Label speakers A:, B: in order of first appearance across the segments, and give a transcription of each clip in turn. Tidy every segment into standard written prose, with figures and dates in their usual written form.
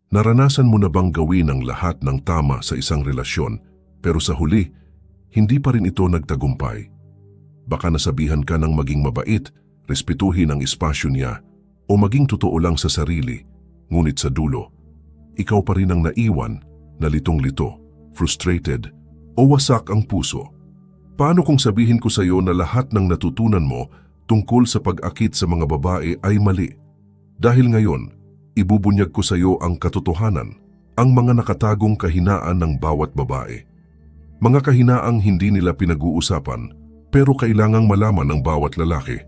A: Naranasan mo na bang gawin ang lahat ng tama sa isang relasyon, pero sa huli, hindi pa rin ito nagtagumpay? Baka nasabihan ka ng maging mabait, respetuhin ang espasyo niya, o maging totoo lang sa sarili, ngunit sa dulo, ikaw pa rin ang naiwan, na litong-lito, frustrated, o wasak ang puso. Paano kung sabihin ko sa iyo na lahat ng natutunan mo tungkol sa pag-akit sa mga babae ay mali? Dahil ngayon, ibubunyag ko sa iyo ang katotohanan, ang mga nakatagong kahinaan ng bawat babae. Mga kahinaang hindi nila pinag-uusapan, pero kailangang malaman ng bawat lalaki.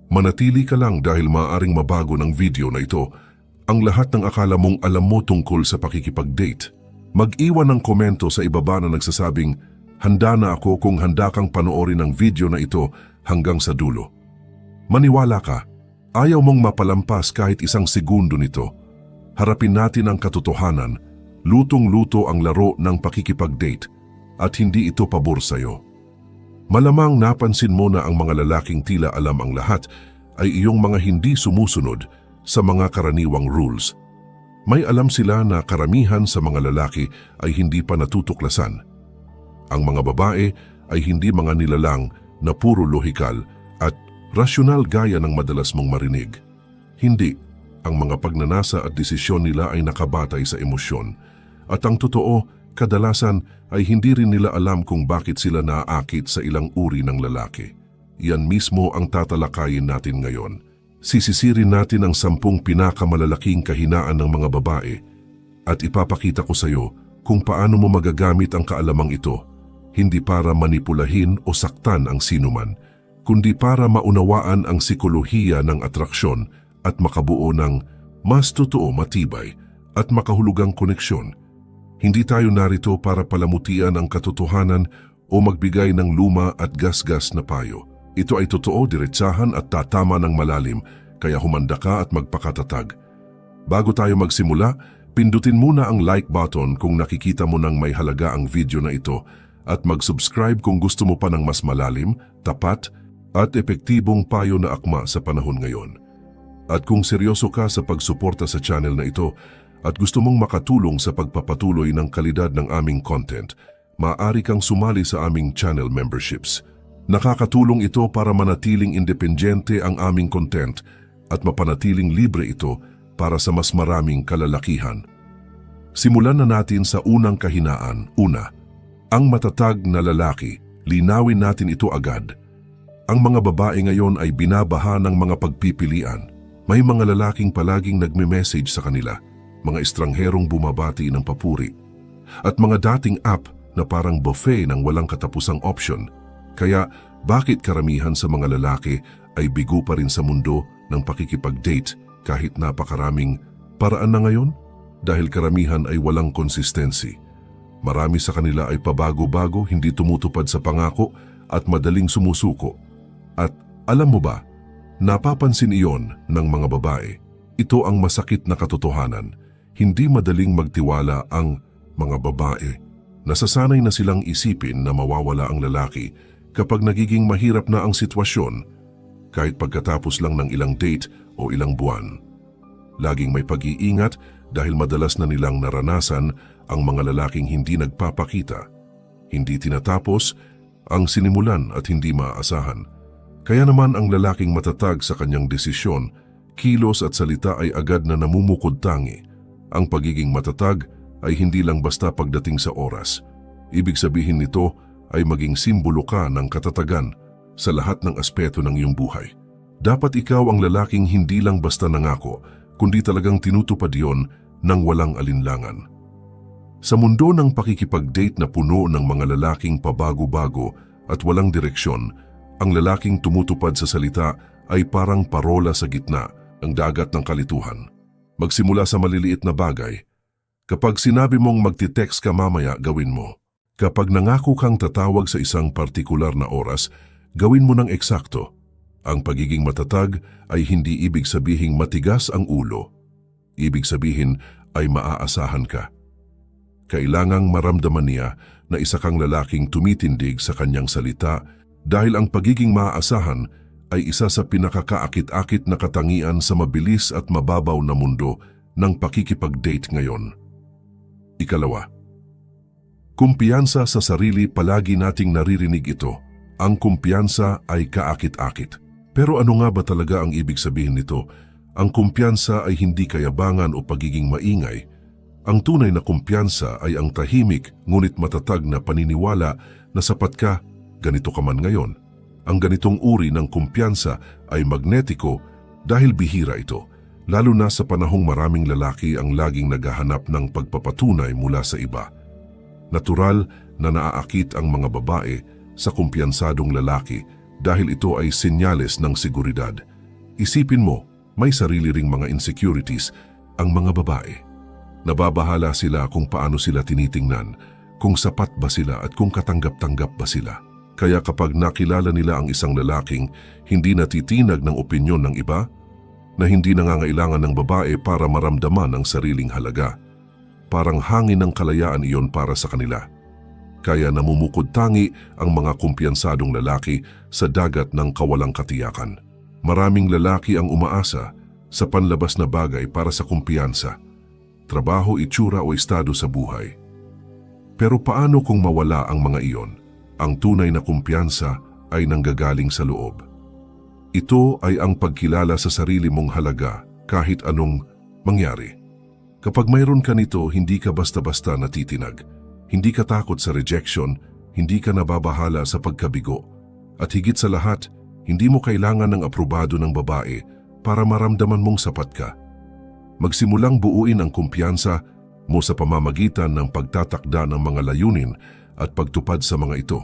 A: Manatili ka lang dahil maaaring mabago ng video na ito ang lahat ng akala mong alam mo tungkol sa pakikipag-date. Mag-iwan ng komento sa ibaba na nagsasabing, handa na ako kung handa kang panoorin ang video na ito hanggang sa dulo. Maniwala ka, ayaw mong mapalampas kahit isang segundo nito. Harapin natin ang katotohanan, lutong-luto ang laro ng pakikipag-date at hindi ito pabor sa'yo. Malamang napansin mo na ang mga lalaking tila alam ang lahat ay iyong mga hindi sumusunod sa mga karaniwang rules. May alam sila na karamihan sa mga lalaki ay hindi pa natutuklasan. Ang mga babae ay hindi mga nilalang na puro lohikal at rasyonal gaya ng madalas mong marinig. Hindi, ang mga pagnanasa at desisyon nila ay nakabatay sa emosyon. At ang totoo, kadalasan ay hindi rin nila alam kung bakit sila naaakit sa ilang uri ng lalaki. Yan mismo ang tatalakayin natin ngayon. Sisisirin natin ang 10 pinakamalalaking kahinaan ng mga babae at ipapakita ko sa iyo kung paano mo magagamit ang kaalamang ito, hindi para manipulahin o saktan ang sinuman, kundi para maunawaan ang sikolohiya ng atraksyon at makabuo ng mas totoo, matibay at makahulugang koneksyon. Hindi tayo narito para palamutian ang katotohanan o magbigay ng luma at gasgas na payo. Ito ay totoo, diretsahan at tatama ng malalim, kaya humanda ka at magpakatatag. Bago tayo magsimula, pindutin muna ang like button kung nakikita mo nang may halaga ang video na ito at mag-subscribe kung gusto mo pa ng mas malalim, tapat at epektibong payo na akma sa panahon ngayon. At kung seryoso ka sa pagsuporta sa channel na ito at gusto mong makatulong sa pagpapatuloy ng kalidad ng aming content, maaari kang sumali sa aming channel memberships. Nakakatulong ito para manatiling independyente ang aming content at mapanatiling libre ito para sa mas maraming kalalakihan. Simulan na natin sa unang kahinaan. Una, ang matatag na lalaki. Linawin natin ito agad. Ang mga babae ngayon ay binabaha ng mga pagpipilian. May mga lalaking palaging nagme-message sa kanila, mga estrangherong bumabati ng papuri, at mga dating app na parang buffet ng walang katapusang option. Kaya bakit karamihan sa mga lalaki ay bigo pa rin sa mundo ng pakikipag-date kahit napakaraming paraan na ngayon? Dahil karamihan ay walang consistency. Marami sa kanila ay pabago-bago, hindi tumutupad sa pangako at madaling sumusuko. At alam mo ba, napapansin iyon ng mga babae. Ito ang masakit na katotohanan. Hindi madaling magtiwala ang mga babae. Nasasanay na silang isipin na mawawala ang lalaki kapag nagiging mahirap na ang sitwasyon, kahit pagkatapos lang ng ilang date o ilang buwan. Laging may pag-iingat dahil madalas na nilang naranasan ang mga lalaking hindi nagpapakita, hindi tinatapos ang sinimulan at hindi maaasahan. Kaya naman ang lalaking matatag sa kanyang desisyon, kilos at salita ay agad na namumukod tangi. Ang pagiging matatag ay hindi lang basta pagdating sa oras. Ibig sabihin nito ay maging simbolo ka ng katatagan sa lahat ng aspeto ng iyong buhay. Dapat ikaw ang lalaking hindi lang basta nangako, kundi talagang tinutupad yon ng walang alinlangan. Sa mundo ng pakikipag-date na puno ng mga lalaking pabago-bago at walang direksyon, ang lalaking tumutupad sa salita ay parang parola sa gitna ng dagat ng kalituhan. Magsimula sa maliliit na bagay. Kapag sinabi mong magti-text ka mamaya, gawin mo. Kapag nangako kang tatawag sa isang partikular na oras, gawin mo ng eksakto. Ang pagiging matatag ay hindi ibig sabihing matigas ang ulo. Ibig sabihin ay maaasahan ka. Kailangang maramdaman niya na isa kang lalaking tumitindig sa kanyang salita dahil ang pagiging maaasahan ay isa sa pinakakaakit-akit na katangian sa mabilis at mababaw na mundo ng pakikipag-date ngayon. Ikalawa, kumpiyansa sa sarili. Palagi nating naririnig ito. Ang kumpiyansa ay kaakit-akit. Pero ano nga ba talaga ang ibig sabihin nito? Ang kumpiyansa ay hindi kayabangan o pagiging maingay. Ang tunay na kumpiyansa ay ang tahimik ngunit matatag na paniniwala na sapat ka, ganito ka man ngayon. Ang ganitong uri ng kumpiyansa ay magnetiko dahil bihira ito, lalo na sa panahong maraming lalaki ang laging naghahanap ng pagpapatunay mula sa iba. Natural na naaakit ang mga babae sa kumpiyansadong lalaki dahil ito ay senyales ng seguridad. Isipin mo, may sarili ring mga insecurities ang mga babae. Nababahala sila kung paano sila tinitingnan, kung sapat ba sila at kung katanggap-tanggap ba sila. Kaya kapag nakilala nila ang isang lalaking hindi natitinag ng opinyon ng iba, na hindi nangangailangan ng babae para maramdaman ang sariling halaga, parang hangin ng kalayaan iyon para sa kanila. Kaya namumukod tangi ang mga kumpiyansadong lalaki sa dagat ng kawalang katiyakan. Maraming lalaki ang umaasa sa panlabas na bagay para sa kumpiyansa, trabaho, itsura o estado sa buhay. Pero paano kung mawala ang mga iyon? Ang tunay na kumpiyansa ay nanggagaling sa loob. Ito ay ang pagkilala sa sarili mong halaga kahit anong mangyari. Kapag mayroon ka nito, hindi ka basta-basta natitinag. Hindi ka takot sa rejection, hindi ka nababahala sa pagkabigo. At higit sa lahat, hindi mo kailangan ng aprobado ng babae para maramdaman mong sapat ka. Magsimulang buuin ang kumpiyansa mo sa pamamagitan ng pagtatakda ng mga layunin at pagtupad sa mga ito.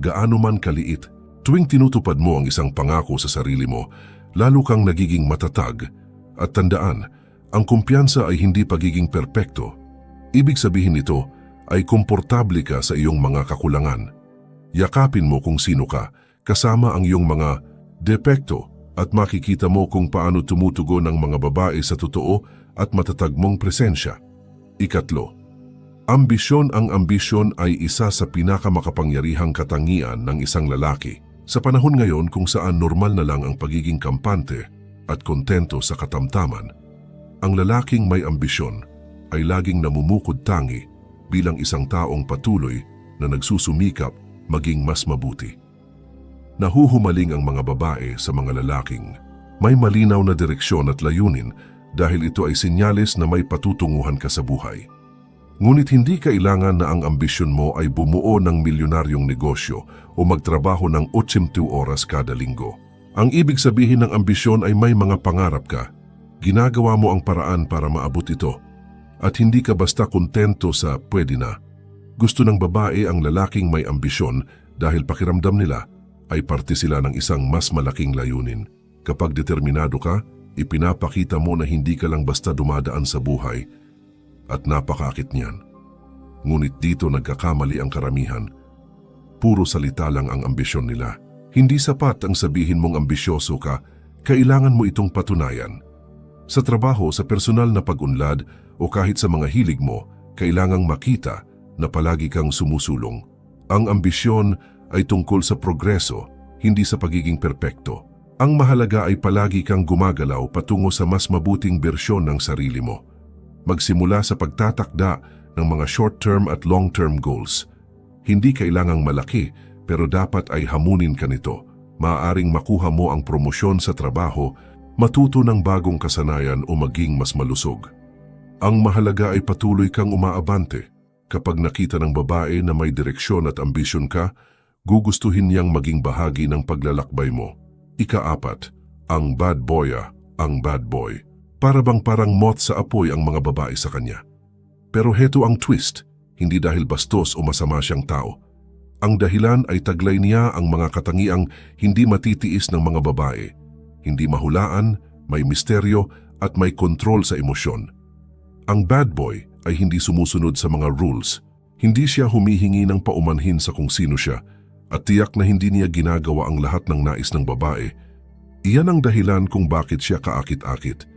A: Gaano man kaliit, tuwing tinutupad mo ang isang pangako sa sarili mo, lalo kang nagiging matatag. At tandaan, ang kumpiyansa ay hindi pagiging perpekto. Ibig sabihin nito ay komportable ka sa iyong mga kakulangan. Yakapin mo kung sino ka, kasama ang iyong mga depekto, at makikita mo kung paano tumutugon ang mga babae sa totoo at matatag mong presensya. Ikatlo, ambisyon. Ang ambisyon ay isa sa pinakamakapangyarihang katangian ng isang lalaki. Sa panahon ngayon kung saan normal na lang ang pagiging kampante at kontento sa katamtaman, ang lalaking may ambisyon ay laging namumukod tangi bilang isang taong patuloy na nagsusumikap maging mas mabuti. Nahuhumaling ang mga babae sa mga lalaking may malinaw na direksyon at layunin dahil ito ay senyales na may patutunguhan ka sa buhay. Ngunit hindi kailangan na ang ambisyon mo ay bumuo ng milyonaryong negosyo o magtrabaho ng 82 oras kada linggo. Ang ibig sabihin ng ambisyon ay may mga pangarap ka. Ginagawa mo ang paraan para maabot ito. At hindi ka basta kontento sa pwede na. Gusto ng babae ang lalaking may ambisyon dahil pakiramdam nila ay parte sila ng isang mas malaking layunin. Kapag determinado ka, ipinapakita mo na hindi ka lang basta dumadaan sa buhay at napakaakit niyan. Ngunit dito nagkakamali ang karamihan. Puro salita lang ang ambisyon nila. Hindi sapat ang sabihin mong ambisyoso ka, kailangan mo itong patunayan. Sa trabaho, sa personal na pag-unlad o kahit sa mga hilig mo, kailangang makita na palagi kang sumusulong. Ang ambisyon ay tungkol sa progreso, hindi sa pagiging perpekto. Ang mahalaga ay palagi kang gumagalaw patungo sa mas mabuting bersyon ng sarili mo. Magsimula sa pagtatakda ng mga short-term at long-term goals. Hindi kailangang malaki, pero dapat ay hamunin ka nito. Maaaring makuha mo ang promosyon sa trabaho, matuto ng bagong kasanayan o maging mas malusog. Ang mahalaga ay patuloy kang umaabante. Kapag nakita ng babae na may direksyon at ambisyon ka, gugustuhin niyang maging bahagi ng paglalakbay mo. Ika-4, ang bad boya, ang bad boy. Para bang parang moth sa apoy ang mga babae sa kanya. Pero heto ang twist, hindi dahil bastos o masama siyang tao. Ang dahilan ay taglay niya ang mga katangiang hindi matitiis ng mga babae. Hindi mahulaan, may misteryo at may kontrol sa emosyon. Ang bad boy ay hindi sumusunod sa mga rules. Hindi siya humihingi ng paumanhin sa kung sino siya at tiyak na hindi niya ginagawa ang lahat ng nais ng babae. Iyan ang dahilan kung bakit siya kaakit-akit.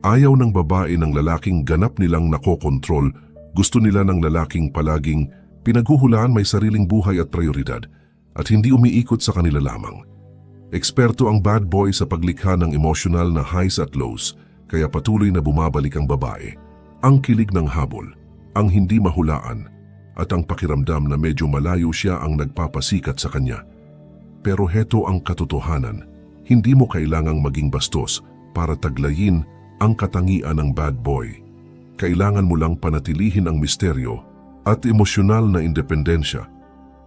A: Ayaw ng babae ng lalaking ganap nilang nakokontrol. Gusto nila ng lalaking palaging pinaghuhulaan, may sariling buhay at prioridad at hindi umiikot sa kanila lamang. Eksperto ang bad boy sa paglikha ng emotional na highs at lows. kaya patuloy na bumabalik ang babae. Ang kilig ng habol, ang hindi mahulaan, at ang pakiramdam na medyo malayo siya ang nagpapasikat sa kanya. Pero heto ang katotohanan, hindi mo kailangang maging bastos para taglayin ang katangian ng bad boy. Kailangan mo lang panatilihin ang misteryo at emosyonal na independensya.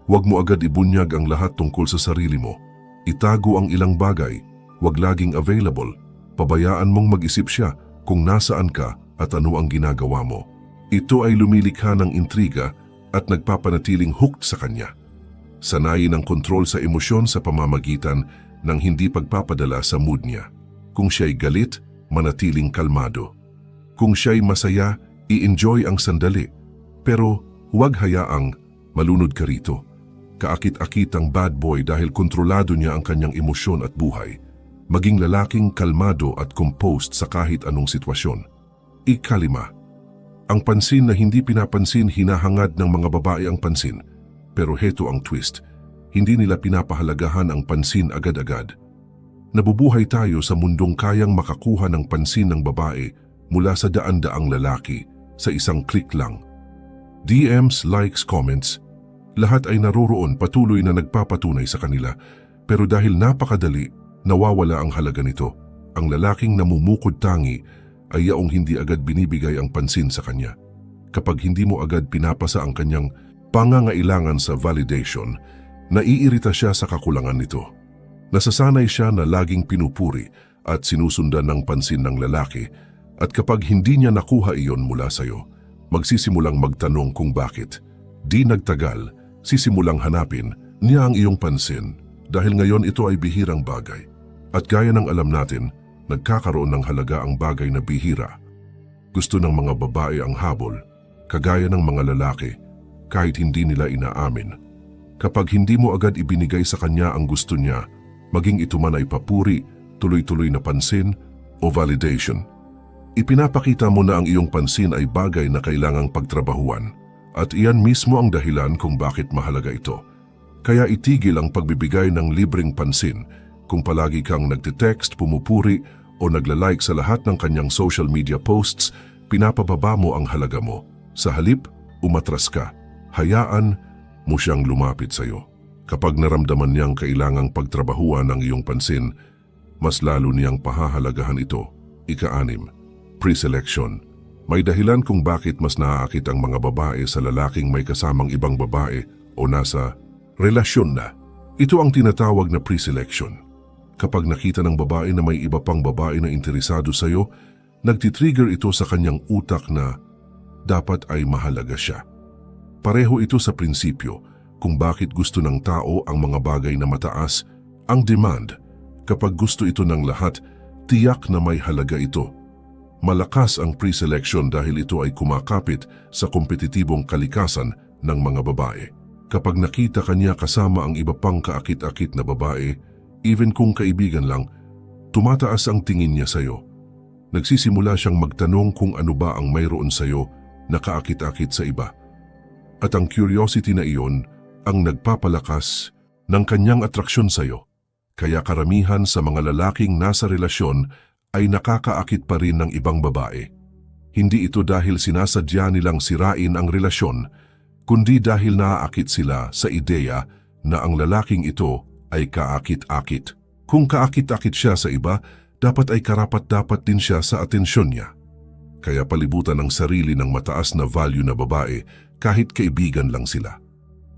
A: Huwag mo agad ibunyag ang lahat tungkol sa sarili mo. Itago ang ilang bagay, huwag laging available. Pabayaan mong mag-isip siya kung nasaan ka at ano ang ginagawa mo. Ito ay lumilikha ng intriga at nagpapanatiling hooked sa kanya. Sanayin ang kontrol sa emosyon sa pamamagitan ng hindi pagpapadala sa mood niya. Kung siya'y galit, manatiling kalmado. Kung siya'y masaya, i-enjoy ang sandali. Pero huwag hayaang malunod ka rito. Kaakit-akit ang bad boy dahil kontrolado niya ang kanyang emosyon at buhay. Maging lalaking kalmado at composed sa kahit anong sitwasyon. Ikalima, ang pansin na hindi pinapansin, hinahangad ng mga babae ang pansin. Pero heto ang twist, hindi nila pinapahalagahan ang pansin agad-agad. Nabubuhay tayo sa mundong kayang makakuha ng pansin ng babae mula sa daan-daang lalaki sa isang click lang. DMs, likes, comments, lahat ay naroroon, patuloy na nagpapatunay sa kanila. Pero dahil napakadali, nawawala ang halaga nito. Ang lalaking namumukod tangi ay yaong hindi agad binibigay ang pansin sa kanya. Kapag hindi mo agad pinapasa ang kanyang pangangailangan sa validation, naiirita siya sa kakulangan nito. Nasasanay siya na laging pinupuri at sinusundan ng pansin ng lalaki, at kapag hindi niya nakuha iyon mula sa'yo, magsisimulang magtanong kung bakit. Di nagtagal, sisimulang hanapin niya ang iyong pansin dahil ngayon ito ay bihirang bagay. At gaya ng alam natin, nagkakaroon ng halaga ang bagay na bihira. Gusto ng mga babae ang habol, kagaya ng mga lalaki, kahit hindi nila inaamin. Kapag hindi mo agad ibinigay sa kanya ang gusto niya, maging ito man ay papuri, tuloy-tuloy na pansin o validation, ipinapakita mo na ang iyong pansin ay bagay na kailangang pagtrabahuan. At iyan mismo ang dahilan kung bakit mahalaga ito. Kaya itigil ang pagbibigay ng libreng pansin kung palagi kang nagte-text, pumupuri o nagla-like sa lahat ng kanyang social media posts, pinapababa mo ang halaga mo. Sa halip, umatras ka. Hayaan mo siyang lumapit sa iyo. Kapag naramdaman niyang kailangang pagtrabahuan ang iyong pansin, mas lalo niyang pahahalagahan ito. Ika-6, pre-selection. May dahilan kung bakit mas naaakit ang mga babae sa lalaking may kasamang ibang babae o nasa relasyon na. Ito ang tinatawag na pre-selection. Kapag nakita ng babae na may iba pang babae na interesado sa iyo, nagtitrigger ito sa kanyang utak na dapat ay mahalaga siya. Pareho ito sa prinsipyo kung bakit gusto ng tao ang mga bagay na mataas, ang demand. Kapag gusto ito ng lahat, tiyak na may halaga ito. Malakas ang pre-selection dahil ito ay kumakapit sa kompetitibong kalikasan ng mga babae. Kapag nakita kanya kasama ang iba pang kaakit-akit na babae, even kung kaibigan lang, tumataas ang tingin niya sa iyo. Nagsisimula siyang magtanong kung ano ba ang mayroon sa iyo na kaakit-akit sa iba. At ang curiosity na iyon ang nagpapalakas ng kanyang atraksyon sa iyo. Kaya karamihan sa mga lalaking nasa relasyon ay nakakaakit pa rin ng ibang babae. Hindi ito dahil sinasadya nilang sirain ang relasyon, kundi dahil naaakit sila sa ideya na ang lalaking ito ay kaakit-akit. Kung kaakit-akit siya sa iba, dapat ay karapat-dapat din siya sa atensyon niya. Kaya palibutan ang sarili ng mataas na value na babae kahit kaibigan lang sila.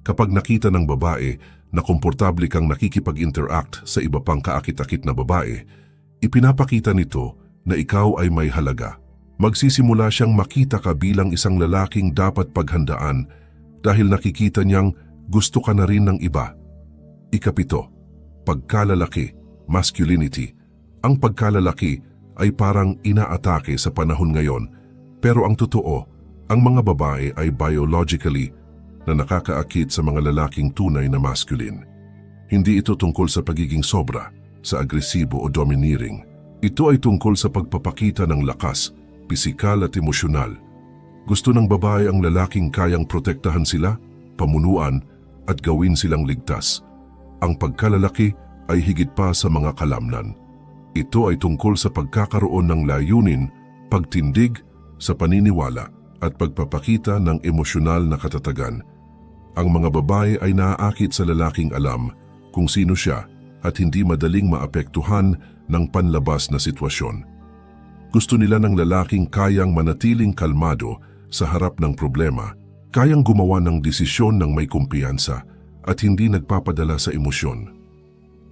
A: Kapag nakita ng babae na komportable kang nakikipag-interact sa iba pang kaakit-akit na babae, ipinapakita nito na ikaw ay may halaga. Magsisimula siyang makita ka bilang isang lalaking dapat paghandaan dahil nakikita niyang gusto ka na rin ng iba. Ika-7, pagkalalaki, masculinity. Ang pagkalalaki ay parang inaatake sa panahon ngayon, pero ang totoo, ang mga babae ay biologically na nakakaakit sa mga lalaking tunay na masculine. Hindi ito tungkol sa pagiging sobra, sa agresibo o domineering. Ito ay tungkol sa pagpapakita ng lakas, pisikal at emosyonal. Gusto ng babae ang lalaking kayang protektahan sila, pamunuan at gawin silang ligtas. Ang pagkalalaki ay higit pa sa mga kalamnan. Ito ay tungkol sa pagkakaroon ng layunin, pagtindig sa paniniwala at pagpapakita ng emosyonal na katatagan. Ang mga babae ay naaakit sa lalaking alam kung sino siya at hindi madaling maapektuhan ng panlabas na sitwasyon. Gusto nila ng lalaking kayang manatiling kalmado sa harap ng problema, kayang gumawa ng desisyon ng may kumpiyansa at hindi nagpapadala sa emosyon.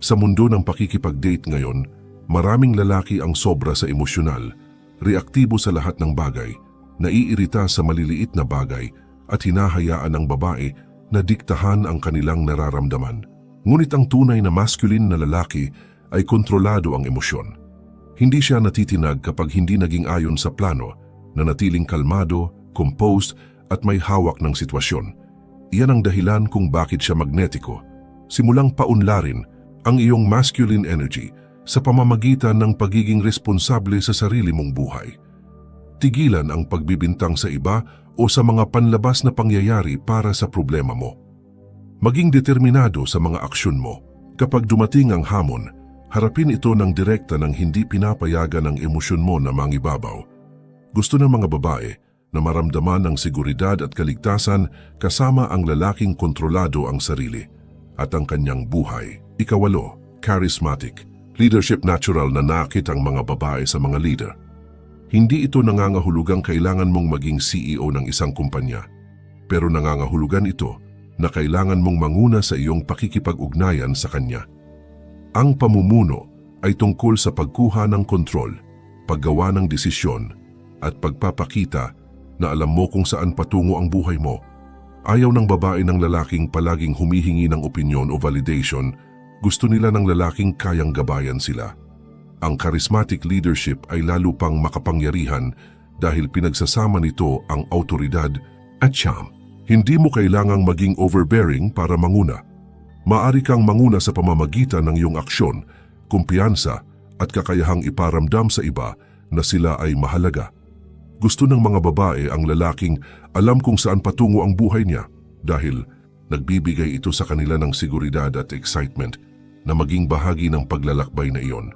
A: Sa mundo ng pakikipag-date ngayon, maraming lalaki ang sobra sa emosyonal, reaktibo sa lahat ng bagay, naiirita sa maliliit na bagay at hinahayaan ang babae na diktahan ang kanilang nararamdaman. Ngunit ang tunay na masculine na lalaki ay kontrolado ang emosyon. Hindi siya natitinag kapag hindi naging ayon sa plano, nanatiling kalmado, composed at may hawak ng sitwasyon. Iyan ang dahilan kung bakit siya magnetiko. Simulang paunlarin ang iyong masculine energy sa pamamagitan ng pagiging responsable sa sarili mong buhay. Tigilan ang pagbibintang sa iba o sa mga panlabas na pangyayari para sa problema mo. Maging determinado sa mga aksyon mo. Kapag dumating ang hamon, harapin ito ng direkta ng hindi pinapayagan ang emosyon mo na mangibabaw. Gusto ng mga babae na maramdaman ang seguridad at kaligtasan kasama ang lalaking kontrolado ang sarili at ang kanyang buhay. Ikawalo, charismatic. Leadership natural na nakit ang mga babae sa mga leader. Hindi ito nangangahulugang kailangan mong maging CEO ng isang kumpanya, pero nangangahulugan ito na kailangan mong manguna sa iyong pakikipag-ugnayan sa kanya. Ang pamumuno ay tungkol sa pagkuha ng kontrol, paggawa ng desisyon, at pagpapakita na alam mo kung saan patungo ang buhay mo. Ayaw ng babae ng lalaking palaging humihingi ng opinyon o validation, gusto nila ng lalaking kayang gabayan sila. Ang charismatic leadership ay lalo pang makapangyarihan dahil pinagsasama nito ang autoridad at charm. Hindi mo kailangang maging overbearing para manguna. Maari kang manguna sa pamamagitan ng iyong aksyon, kumpiyansa at kakayahang iparamdam sa iba na sila ay mahalaga. Gusto ng mga babae ang lalaking alam kung saan patungo ang buhay niya dahil nagbibigay ito sa kanila ng seguridad at excitement na maging bahagi ng paglalakbay na iyon.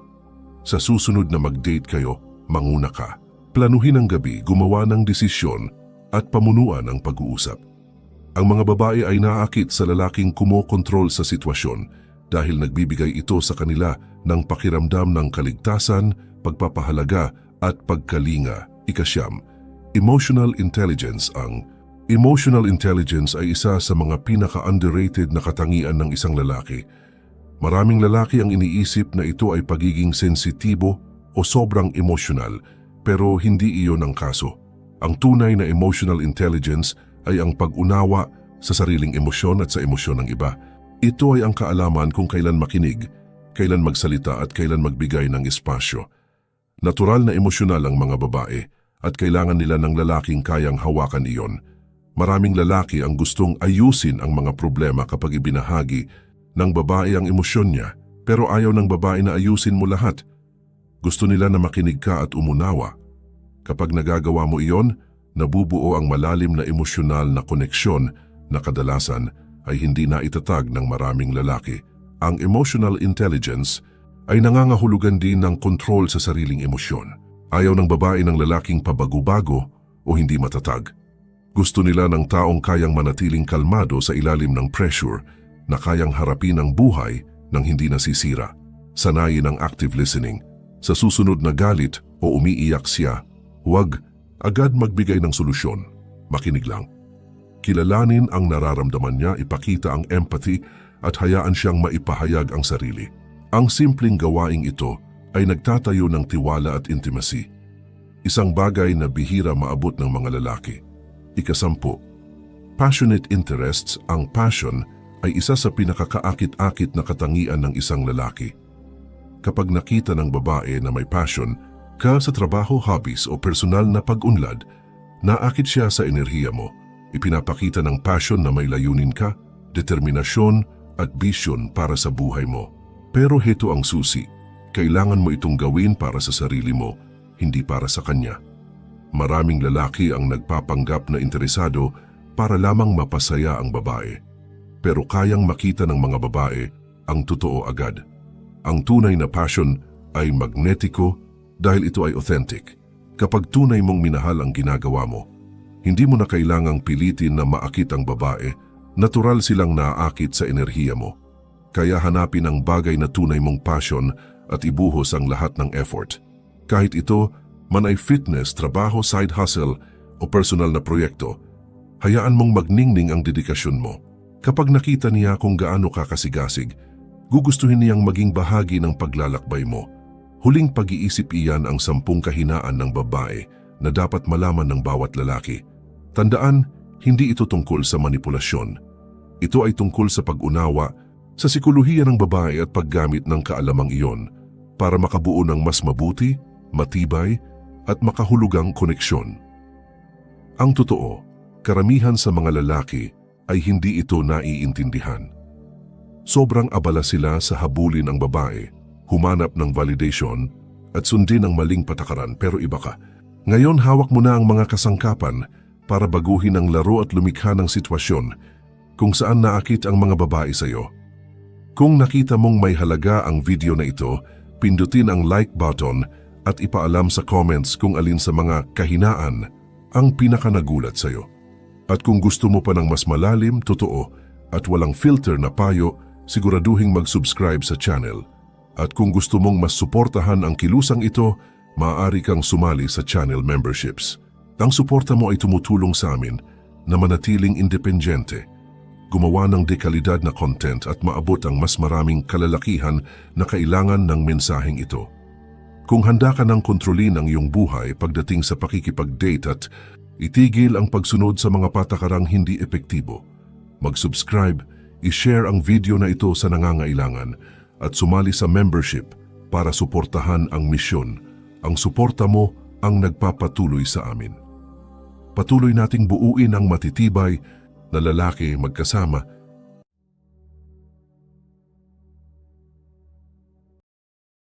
A: Sa susunod na mag-date kayo, manguna ka. Planuhin ang gabi, gumawa ng desisyon at pamunuan ang pag-uusap. Ang mga babae ay naaakit sa lalaking kumokontrol sa sitwasyon dahil nagbibigay ito sa kanila ng pakiramdam ng kaligtasan, pagpapahalaga at pagkalinga. Ikasyam, emotional intelligence. Ang emotional intelligence ay isa sa mga pinaka-underrated na katangian ng isang lalaki. Maraming lalaki ang iniisip na ito ay pagiging sensitibo o sobrang emotional, pero hindi iyon ang kaso. Ang tunay na emotional intelligence ay ang pag-unawa sa sariling emosyon at sa emosyon ng iba. Ito ay ang kaalaman kung kailan makinig, kailan magsalita at kailan magbigay ng espasyo. Natural na emosyonal ang mga babae at kailangan nila ng lalaking kayang hawakan iyon. Maraming lalaki ang gustong ayusin ang mga problema kapag ibinahagi ng babae ang emosyon niya, pero ayaw ng babae na ayusin mo lahat. Gusto nila na makinig ka at umunawa. Kapag nagagawa mo iyon, nabubuo ang malalim na emosyonal na koneksyon na kadalasan ay hindi na itatag ng maraming lalaki. Ang emotional intelligence ay nangangahulugan din ng kontrol sa sariling emosyon. Ayaw ng babae ng lalaking pabago-bago o hindi matatag. Gusto nila ng taong kayang manatiling kalmado sa ilalim ng pressure, na kayang harapin ang buhay nang hindi nasisira. Sanayin ang active listening. Sa susunod na galit o umiiyak siya, huwag agad magbigay ng solusyon. Makinig lang. Kilalanin ang nararamdaman niya, ipakita ang empathy at hayaan siyang maipahayag ang sarili. Ang simpleng gawaing ito ay nagtatayo ng tiwala at intimacy. Isang bagay na bihira maabot ng mga lalaki. Ikasampu, passionate interests. Ang passion ay isa sa pinakakaakit-akit na katangian ng isang lalaki. Kapag nakita ng babae na may passion ka sa trabaho, hobbies o personal na pag-unlad, naakit siya sa enerhiya mo. Ipinapakita ng passion na may layunin ka, determinasyon at vision para sa buhay mo. Pero heto ang susi, kailangan mo itong gawin para sa sarili mo, hindi para sa kanya. Maraming lalaki ang nagpapanggap na interesado para lamang mapasaya ang babae. Pero kayang makita ng mga babae ang totoo agad. Ang tunay na passion ay magnetiko dahil ito ay authentic. Kapag tunay mong minahal ang ginagawa mo, hindi mo na kailangang pilitin na maakit ang babae, natural silang naaakit sa enerhiya mo. Kaya hanapin ang bagay na tunay mong passion at ibuhos ang lahat ng effort. Kahit ito man ay fitness, trabaho, side hustle o personal na proyekto, hayaan mong magningning ang dedikasyon mo. Kapag nakita niya kung gaano ka kasigasig, gugustuhin niyang maging bahagi ng paglalakbay mo. Huling pag-iisip iyan ang 10 kahinaan ng babae na dapat malaman ng bawat lalaki. Tandaan, hindi ito tungkol sa manipulasyon. Ito ay tungkol sa pag-unawa sa sikolohiya ng babae at paggamit ng kaalamang iyon para makabuo ng mas mabuti, matibay at makahulugang koneksyon. Ang totoo, karamihan sa mga lalaki ay hindi ito naiintindihan. Sobrang abala sila sa habulin ang babae, humanap ng validation at sundin ang maling patakaran, pero iba ka. Ngayon hawak mo na ang mga kasangkapan para baguhin ang laro at lumikha ng sitwasyon kung saan naakit ang mga babae sa iyo. Kung nakita mong may halaga ang video na ito, pindutin ang like button at ipaalam sa comments kung alin sa mga kahinaan ang pinakanagulat sa iyo. At kung gusto mo pa ng mas malalim, totoo at walang filter na payo, siguraduhing mag-subscribe sa channel. At kung gusto mong mas suportahan ang kilusang ito, maaari kang sumali sa channel memberships. Ang suporta mo ay tumutulong sa amin na manatiling independyente, gumawa ng dekalidad na content at maabot ang mas maraming kalalakihan na kailangan ng mensaheng ito. Kung handa ka ng kontrolin ang iyong buhay pagdating sa pakikipag-date at itigil ang pagsunod sa mga patakarang hindi epektibo, mag-subscribe, i-share ang video na ito sa nangangailangan at sumali sa membership para suportahan ang misyon. Ang suporta mo ang nagpapatuloy sa amin. Patuloy nating buuin ang matitibay na lalaki magkasama